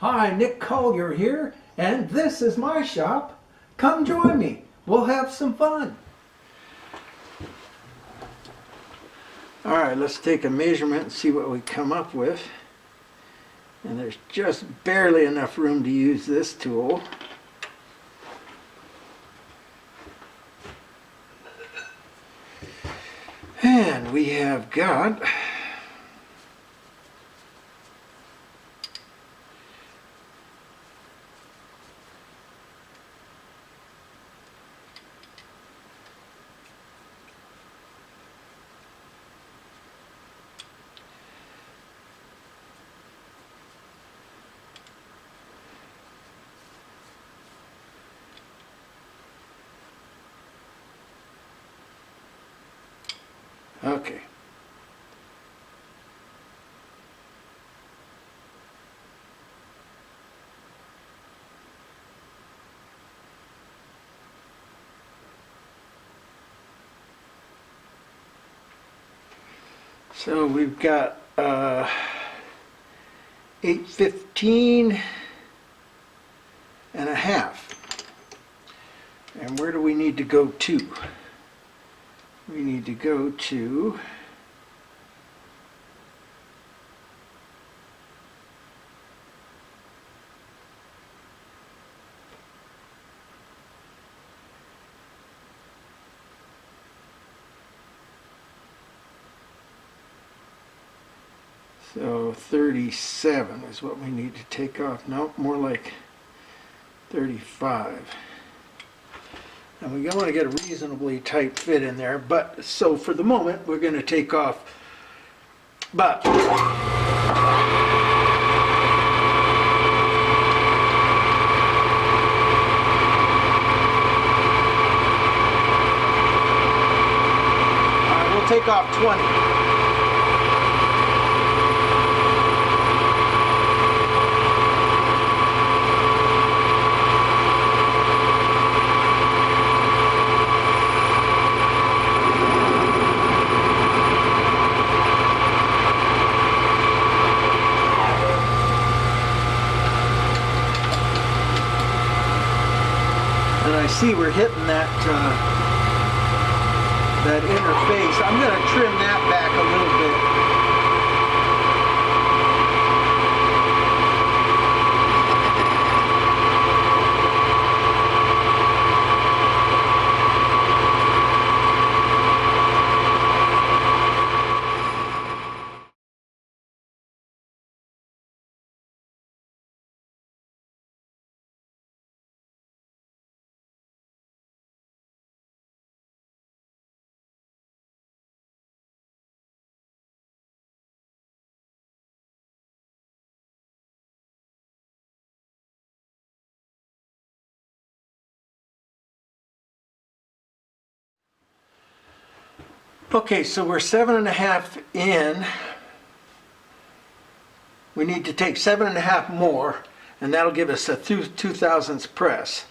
Hi, Nick Collier here, and this is my shop. Come join me. We'll have some fun. All right, let's take a measurement and see what we come up with. And there's just barely enough room to use this tool. And we have got okay. So we've got 815 and a half. And where do we need to go to? We need to go to so 37 is what we need to take off. No, more like 35. And we want to get a reasonably tight fit in there, but so for the moment we're going to take off about Alright, we'll take off 20. And I see we're hitting that interface. I'm going to trim that back a little bit. Okay, so we're 7.5 in. We need to take 7.5 more, and that'll give us a 2/2000 press.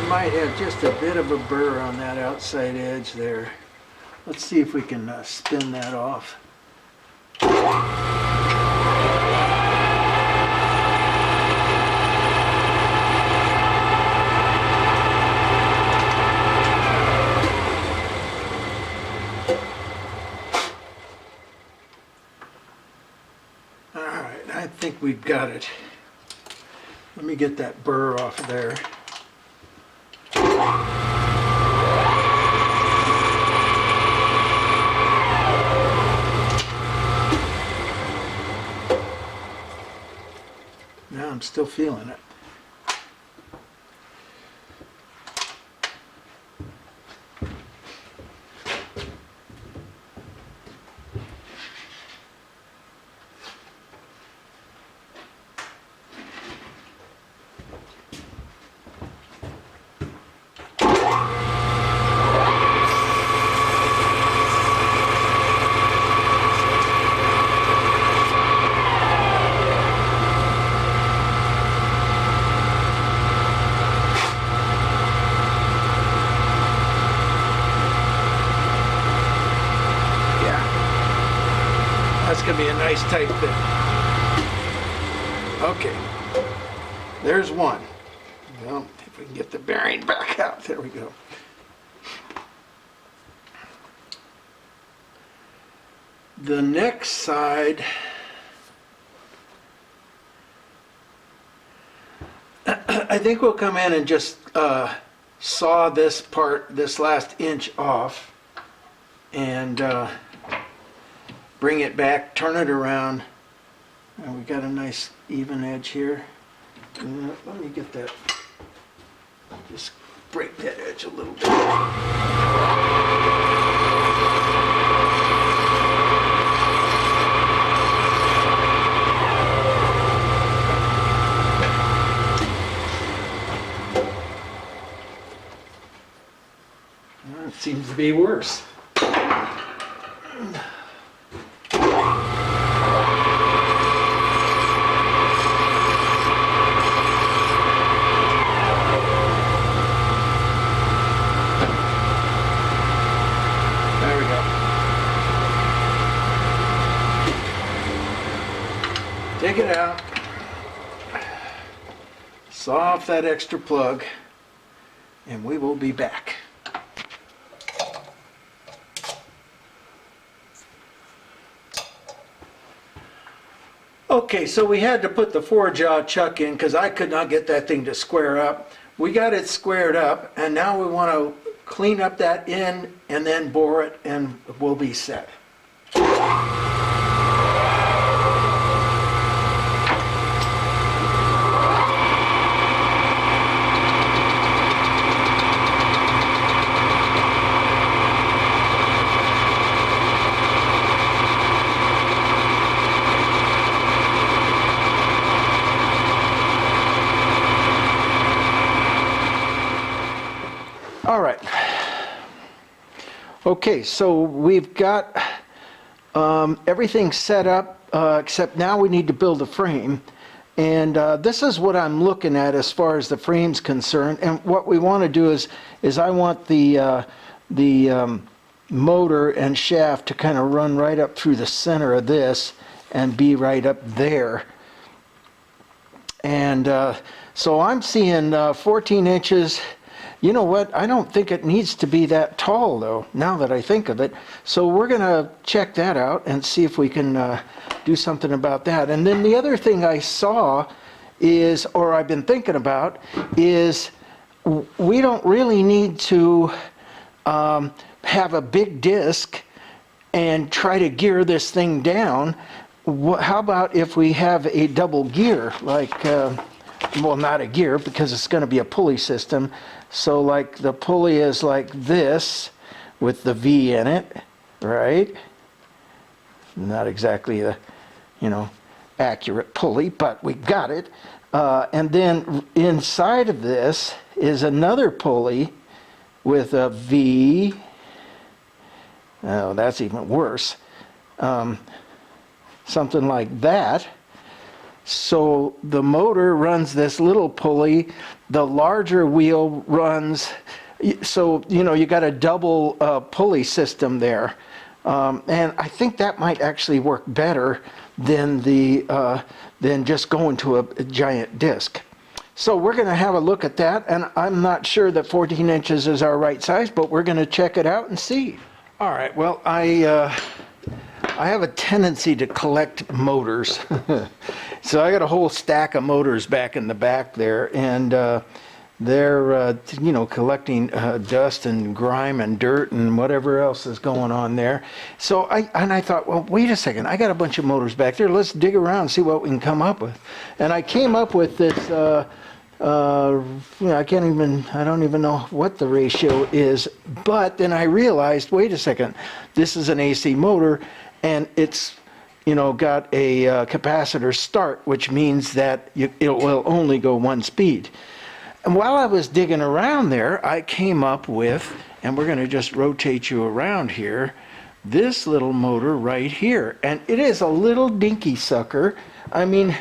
Might have just a bit of a burr on that outside edge there. Let's see if we can spin that off. All right, I think we've got it. Let me get that burr off of there. Now I'm still feeling it. That's going to be a nice tight fit. Okay, there's one. Well, if we can get the bearing back out, there we go. The next side, I think we'll come in and just saw this part, this last inch off, and bring it back, turn it around, and we got a nice even edge here. Let me get that, just break that edge a little bit. Well, it seems to be worse. Take it out, saw off that extra plug, and we will be back. Okay, so we had to put the 4-jaw chuck in because I could not get that thing to square up. We got it squared up, and now we want to clean up that end and then bore it, and we'll be set. All right. Okay, so we've got everything set up, except now we need to build a frame. And this is what I'm looking at as far as the frame's concerned. And what we want to do is I want the motor and shaft to kind of run right up through the center of this and be right up there. And so I'm seeing 14 inches. You know what? I don't think it needs to be that tall, though, now that I think of it. So we're going to check that out and see if we can do something about that. And then the other thing I saw is, or I've been thinking about, is we don't really need to have a big disc and try to gear this thing down. How about if we have a double gear, like, well, not a gear because it's going to be a pulley system. So like the pulley is like this with the V in it, right? Not exactly a, accurate pulley, but we got it. And then inside of this is another pulley with a V. Oh, that's even worse. Something like that. So the motor runs this little pulley, the larger wheel runs, so you got a double pulley system there. And I think that might actually work better than than just going to a giant disc. So we're going to have a look at that, and I'm not sure that 14 inches is our right size, but we're going to check it out and see. All right, well, I have a tendency to collect motors. So I got a whole stack of motors back in the back there, and they're collecting dust and grime and dirt and whatever else is going on there. So I thought, well, wait a second, I got a bunch of motors back there. Let's dig around and see what we can come up with. And I came up with this. I don't even know what the ratio is. But then I realized, wait a second, this is an AC motor, and it's got a capacitor start, which means that it will only go one speed. And while I was digging around there, I came up with, and we're going to just rotate you around here, this little motor right here. And it is a little dinky sucker. I mean,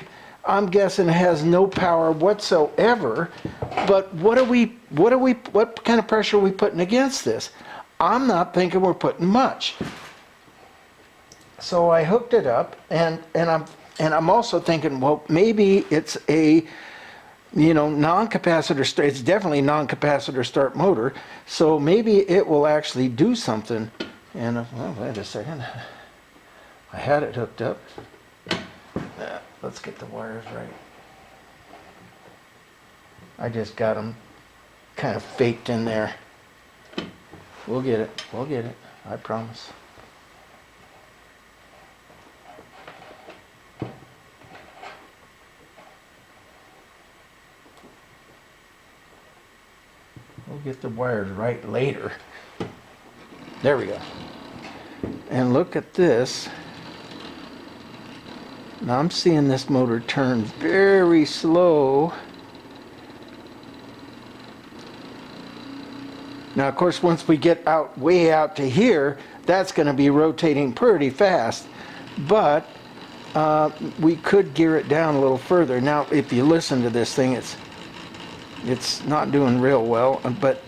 I'm guessing it has no power whatsoever. But what kind of pressure are we putting against this? I'm not thinking we're putting much. So I hooked it up, and I'm also thinking, well, maybe it's a non-capacitor start. It's definitely non-capacitor start motor, so maybe it will actually do something. And well, wait a second, I had it hooked up. Let's get the wires right. I just got them kind of faked in there. We'll get it, I promise. We'll get the wires right later. There we go. And look at this. Now I'm seeing this motor turn very slow. Now, of course, once we get way out to here, that's going to be rotating pretty fast. But we could gear it down a little further. Now, if you listen to this thing, it's not doing real well, but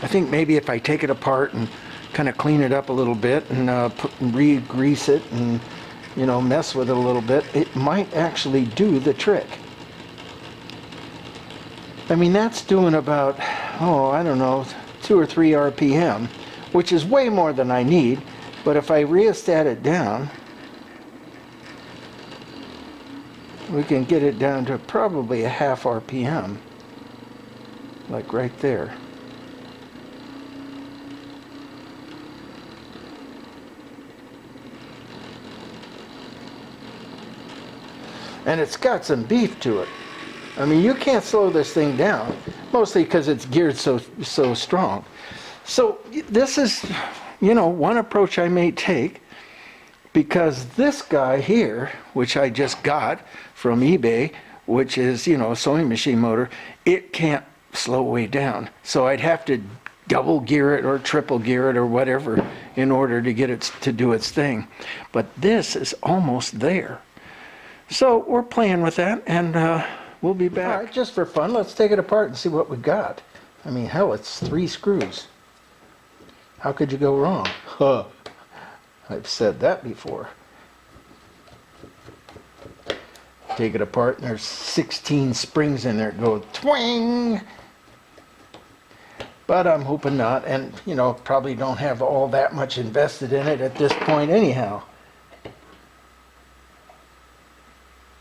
I think maybe if I take it apart and kind of clean it up a little bit and re-grease it and mess with it a little bit, it might actually do the trick. I mean, that's doing about, I don't know, 2 or 3 RPM, which is way more than I need. But if I rheostat it down, we can get it down to probably a half RPM. Like right there. And it's got some beef to it. I mean, you can't slow this thing down, mostly because it's geared so strong. So this is, one approach I may take, because this guy here, which I just got from eBay, which is, a sewing machine motor, it can't slow way down. So I'd have to double gear it or triple gear it or whatever in order to get it to do its thing. But this is almost there. So we're playing with that, and we'll be back. All right, just for fun, let's take it apart and see what we got. I mean, hell, it's 3 screws. How could you go wrong? Huh. I've said that before. Take it apart, and there's 16 springs in there. Go twang! But I'm hoping not, and probably don't have all that much invested in it at this point anyhow.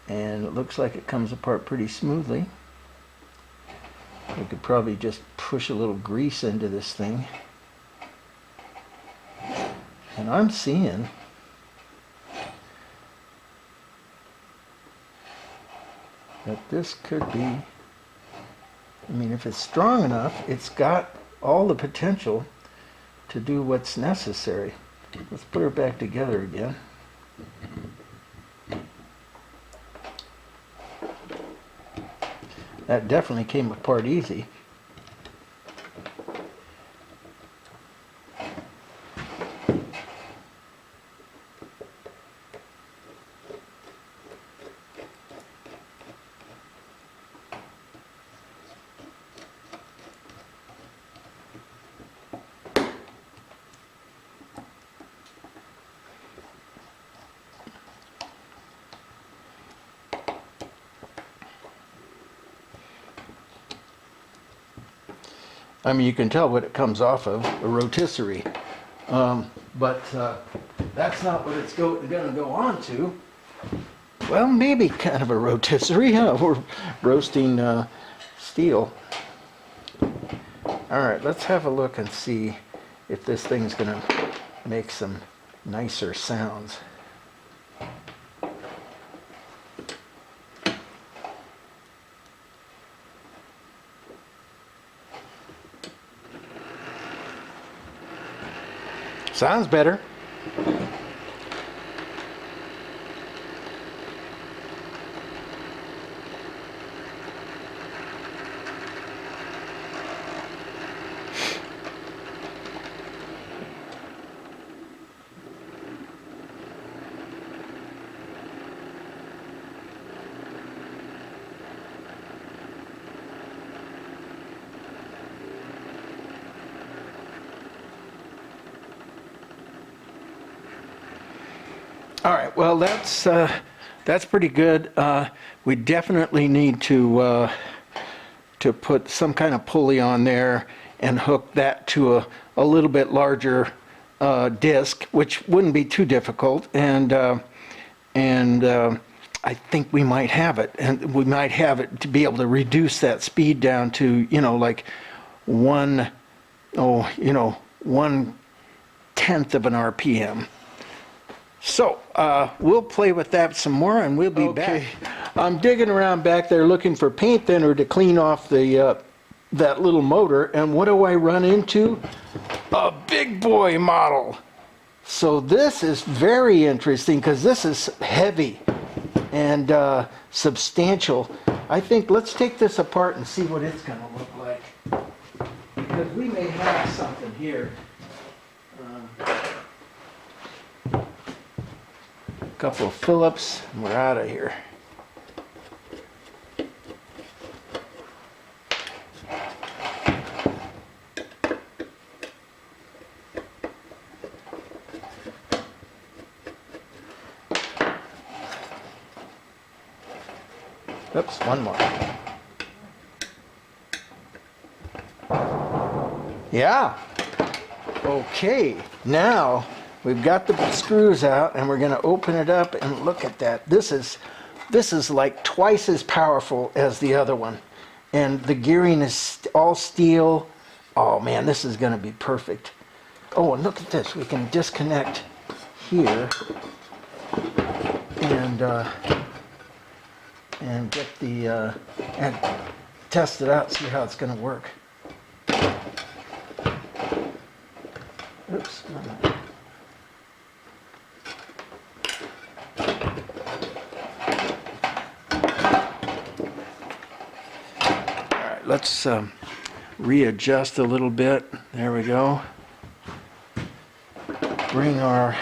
And it looks like it comes apart pretty smoothly. We could probably just push a little grease into this thing. And I'm seeing that this could be, I mean, if it's strong enough, it's got all the potential to do what's necessary. Let's put her back together again. That definitely came apart easy. I mean, you can tell what it comes off of, a rotisserie. But That's not what it's gonna go on to. Well, maybe kind of a rotisserie, huh? We're roasting steel. All right, let's have a look and see if this thing's gonna make some nicer sounds. Sounds better. All right, well, that's pretty good. We definitely need to put some kind of pulley on there and hook that to a little bit larger disc, which wouldn't be too difficult. And I think we might have it, and we might have it to be able to reduce that speed down to, you know, like 1/10 of an RPM. So we'll play with that some more, and we'll be back. I'm digging around back there looking for paint thinner to clean off the that little motor, and what do I run into? A big boy model. So this is very interesting because this is heavy and substantial. I think let's take this apart and see what it's going to look like, because we may have something here. Couple of Phillips, and we're out of here. Oops, one more. Yeah. Okay, now we've got the screws out, and we're going to open it up and look at that. This is like twice as powerful as the other one, and the gearing is all steel. Oh man, this is going to be perfect. Oh, and look at this. We can disconnect here and get the and test it out, see how it's going to work. Oops. Let's readjust a little bit. There we go. Bring our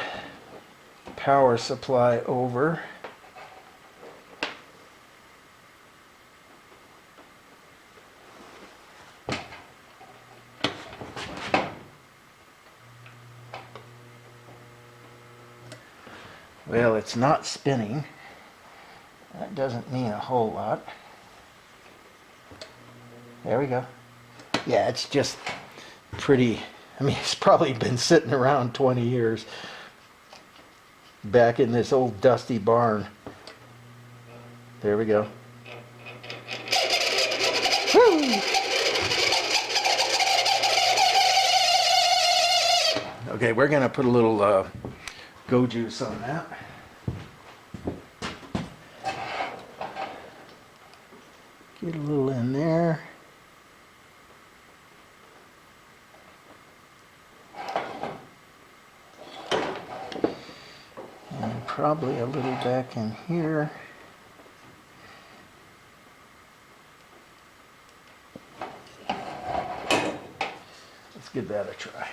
power supply over. Well, it's not spinning. That doesn't mean a whole lot. There we go. Yeah, it's just pretty. I mean, it's probably been sitting around 20 years back in this old dusty barn. There we go. Woo! Okay, we're going to put a little go juice on that. Get a little in there. And probably a little back in here. Let's give that a try.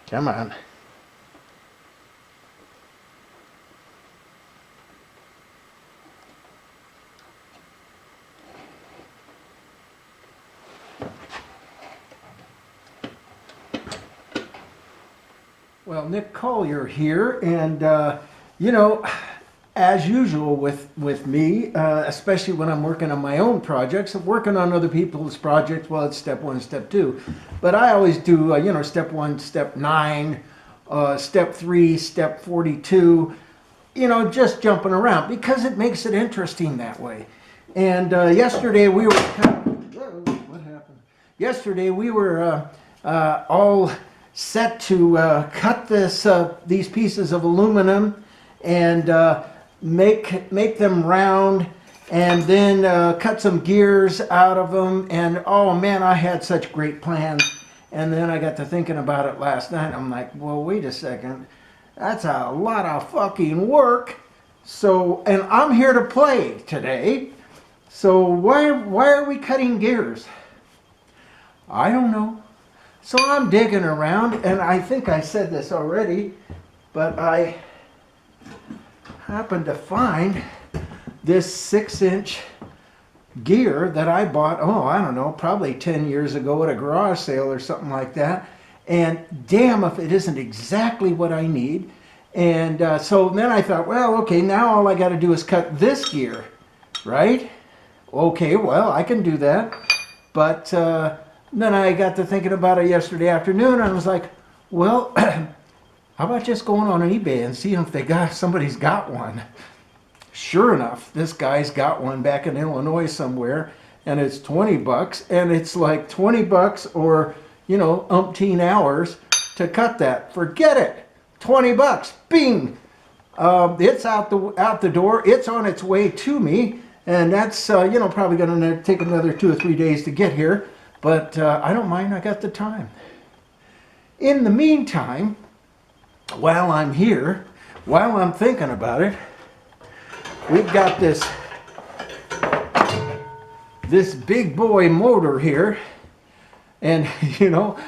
Come on. Well, Nick Collier here, and you know, as usual with me, especially when I'm working on my own projects, I'm working on other people's projects. Well, it's step one, step two, but I always do you know, step one, step 9, step 3, step 42. You know, just jumping around because it makes it interesting that way. And yesterday we were what happened? Yesterday we were all set to cut these pieces of aluminum and make them round, and then cut some gears out of them. And oh man, I had such great plans. And then I got to thinking about it last night. I'm like, well, wait a second. That's a lot of fucking work. So, and I'm here to play today. So why are we cutting gears? I don't know. So I'm digging around, and I think I said this already, but I happened to find this 6-inch gear that I bought, oh, I don't know, probably 10 years ago at a garage sale or something like that. And damn if it isn't exactly what I need. And so then I thought, well, okay, now all I got to do is cut this gear, right? Okay, well, I can do that. But then I got to thinking about it yesterday afternoon, and I was like, well, how about just going on eBay and seeing if somebody's got one? Sure enough, this guy's got one back in Illinois somewhere, and it's 20 bucks, and it's like 20 bucks or, you know, umpteen hours to cut that. Forget it. 20 bucks. Bing. It's out the door. It's on its way to me, and that's you know, probably going to take another 2 or 3 days to get here, but I don't mind. I got the time. In the meantime, while I'm here, while I'm thinking about it, we've got this big boy motor here, and you know,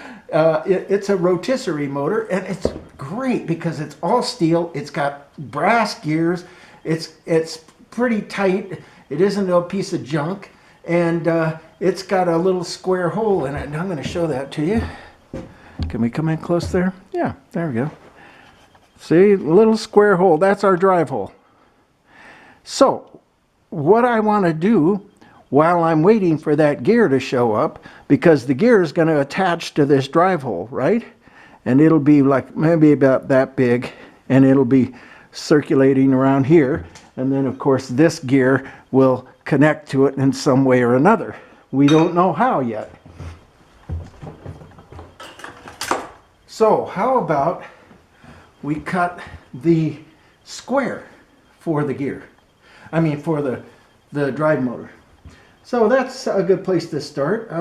it's a rotisserie motor, and it's great because it's all steel. It's got brass gears. It's pretty tight. It isn't a piece of junk, and it's got a little square hole in it. And I'm going to show that to you. Can we come in close there? Yeah, there we go. See, little square hole. That's our drive hole. So, what I want to do while I'm waiting for that gear to show up, because the gear is going to attach to this drive hole, right? And it'll be like maybe about that big, and it'll be circulating around here. And then, of course, this gear will connect to it in some way or another. We don't know how yet. So, how about we cut the square for the gear? I mean, for the drive motor. So that's a good place to start.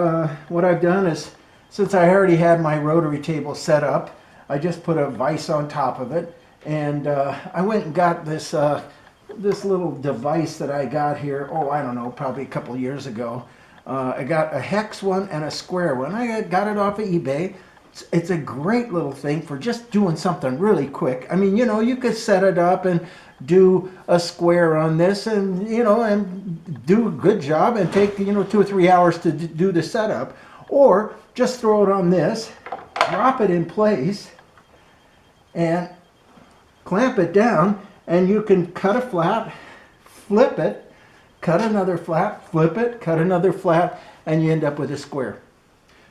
What I've done is, since I already had my rotary table set up, I just put a vise on top of it, and I went and got this little device that I got here, oh, I don't know, probably a couple years ago. I got a hex one and a square one. I got it off of eBay. It's a great little thing for just doing something really quick. I mean, you know, you could set it up and do a square on this, and you know, and do a good job, and take, you know, 2 or 3 hours to do the setup, or just throw it on this, drop it in place, and clamp it down, and you can cut a flat, flip it, cut another flat, flip it, cut another flat, and you end up with a square.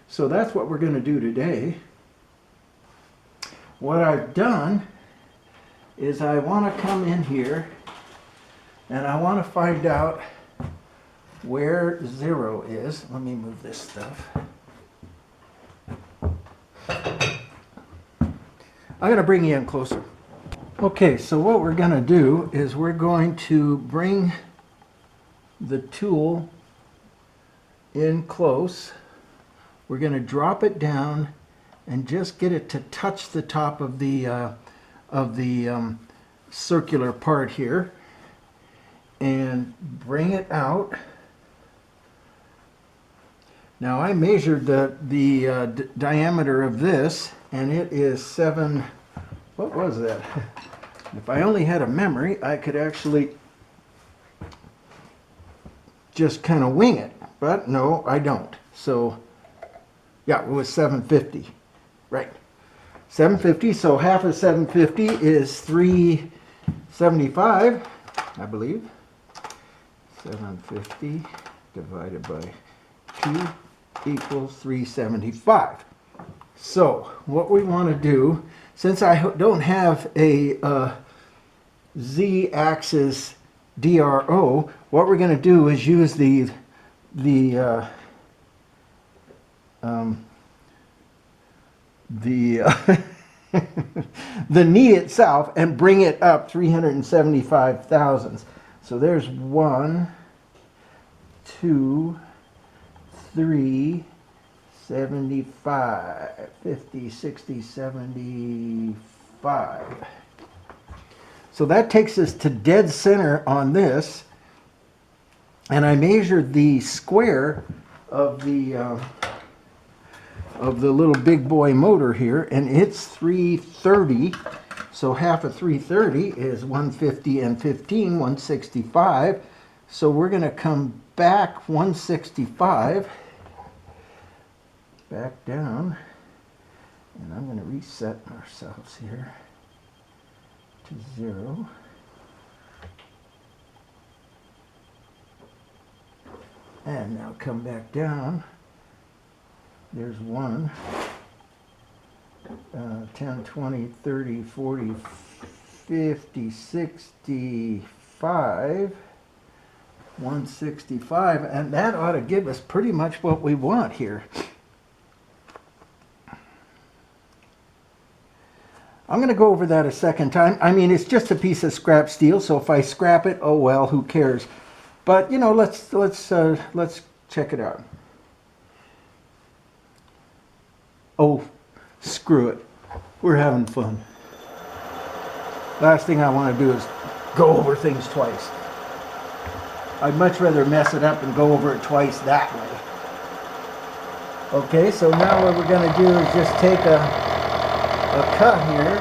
So that's what we're going to do today. What I've done is I want to come in here and I want to find out where 0 is. Let me move this stuff. I'm going to bring you in closer. Okay, so what we're going to do is we're going to bring the tool in close. We're going to drop it down and just get it to touch the top of the circular part here, and bring it out. Now I measured the diameter of this, and it is 7. What was that? If I only had a memory, I could actually just kind of wing it, but no, I don't. So yeah, it was 750, right? 750, so half of 750 is 375, I believe. 750 divided by 2 equals 375. So what we want to do, since I don't have a z-axis DRO, what we're going to do is use the the knee itself and bring it up 375 thousandths. So there's 1, 2, 3, 75, 50, 60, 75. So that takes us to dead center on this. And I measured the square of the little big boy motor here, and it's 330. So half of 330 is 150 and 15, 165. So we're going to come back 165, back down, and I'm going to reset ourselves here to 0. And now come back down. There's 1, 10, 20, 30, 40, 50, 65, 165, and that ought to give us pretty much what we want here. I'm going to go over that a second time. I mean, it's just a piece of scrap steel, so if I scrap it, oh well, who cares? But you know, let's check it out. Oh, screw it. We're having fun. Last thing I want to do is go over things twice. I'd much rather mess it up and go over it twice that way. Okay, so now what we're going to do is just take a cut here.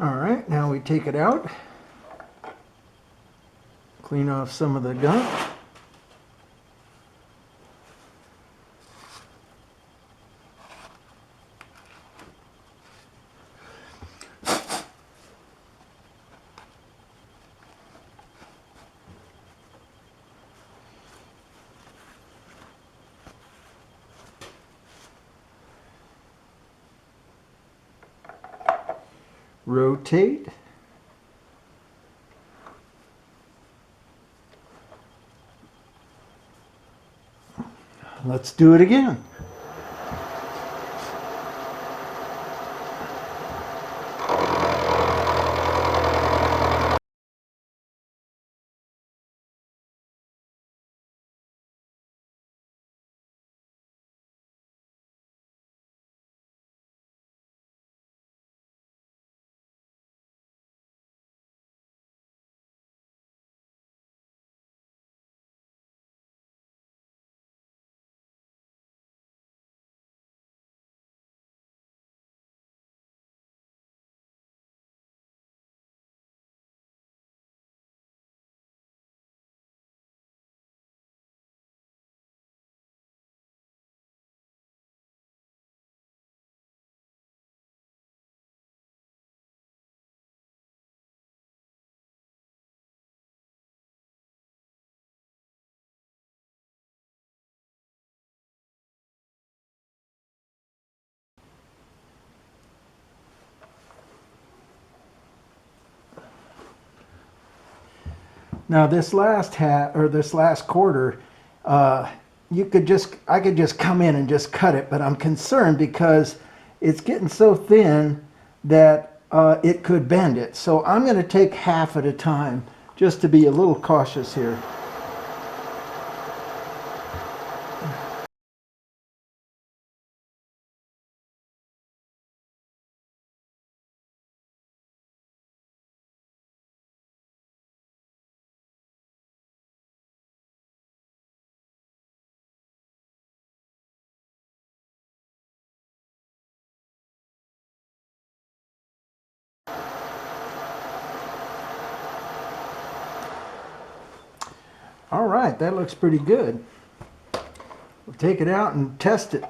All right, now we take it out, clean off some of the gunk. Rotate. Let's do it again. Now this last quarter, I could just come in and just cut it, but I'm concerned because it's getting so thin that it could bend it. So I'm going to take half at a time just to be a little cautious here. All right, that looks pretty good. We'll take it out and test it.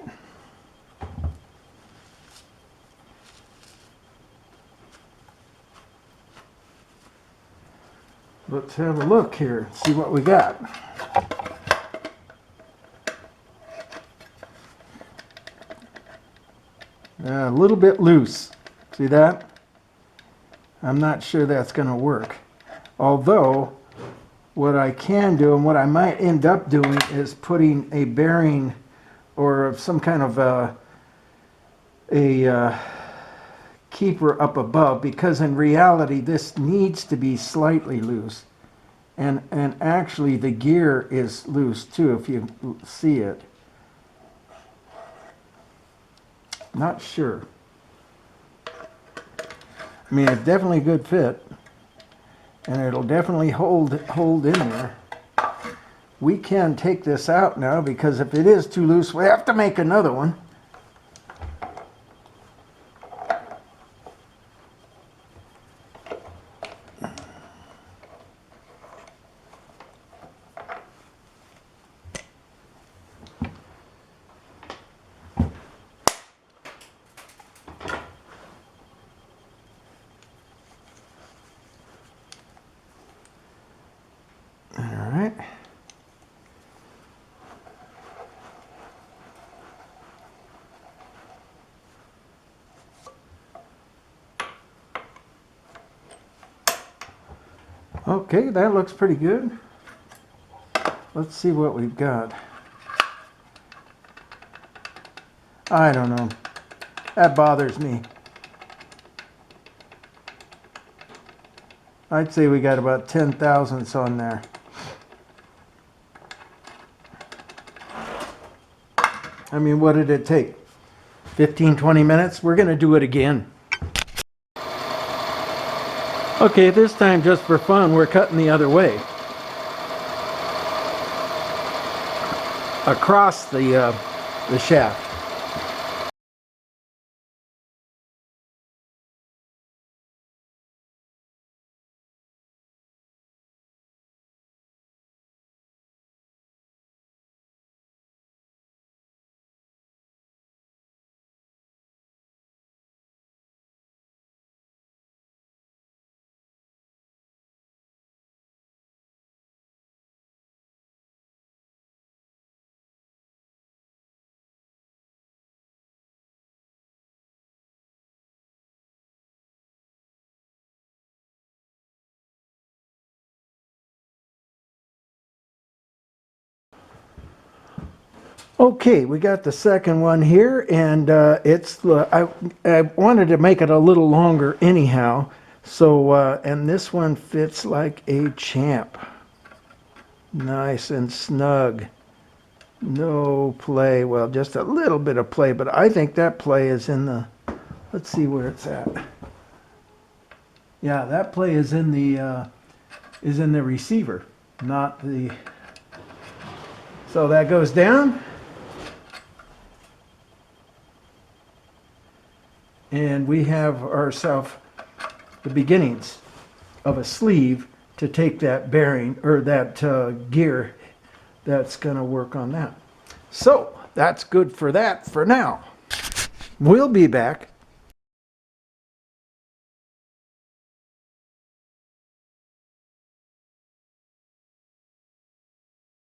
Let's have a look here, see what we got. A little bit loose. See that? I'm not sure that's going to work. Although, what I can do and what I might end up doing is putting a bearing or some kind of a keeper up above, because in reality this needs to be slightly loose. And actually the gear is loose too, if you see it. Not sure. I mean, it's definitely a good fit, and it'll definitely hold in there. We can take this out now, because if it is too loose, we have to make another one. Okay, that looks pretty good. Let's see what we've got. I don't know. That bothers me. I'd say we got about 10 thousandths on there. I mean, what did it take? 15, 20 minutes? We're going to do it again. Okay, this time just for fun, we're cutting the other way. Across the shaft. Okay, we got the second one here, and I wanted to make it a little longer anyhow, so and this one fits like a champ. Nice and snug. No play, well, just a little bit of play, but I think that play is in the, let's see where it's at. Yeah, that play is in the receiver, not the, so that goes down. And we have ourselves the beginnings of a sleeve to take that bearing, or that gear that's going to work on that. So that's good for that for now. We'll be back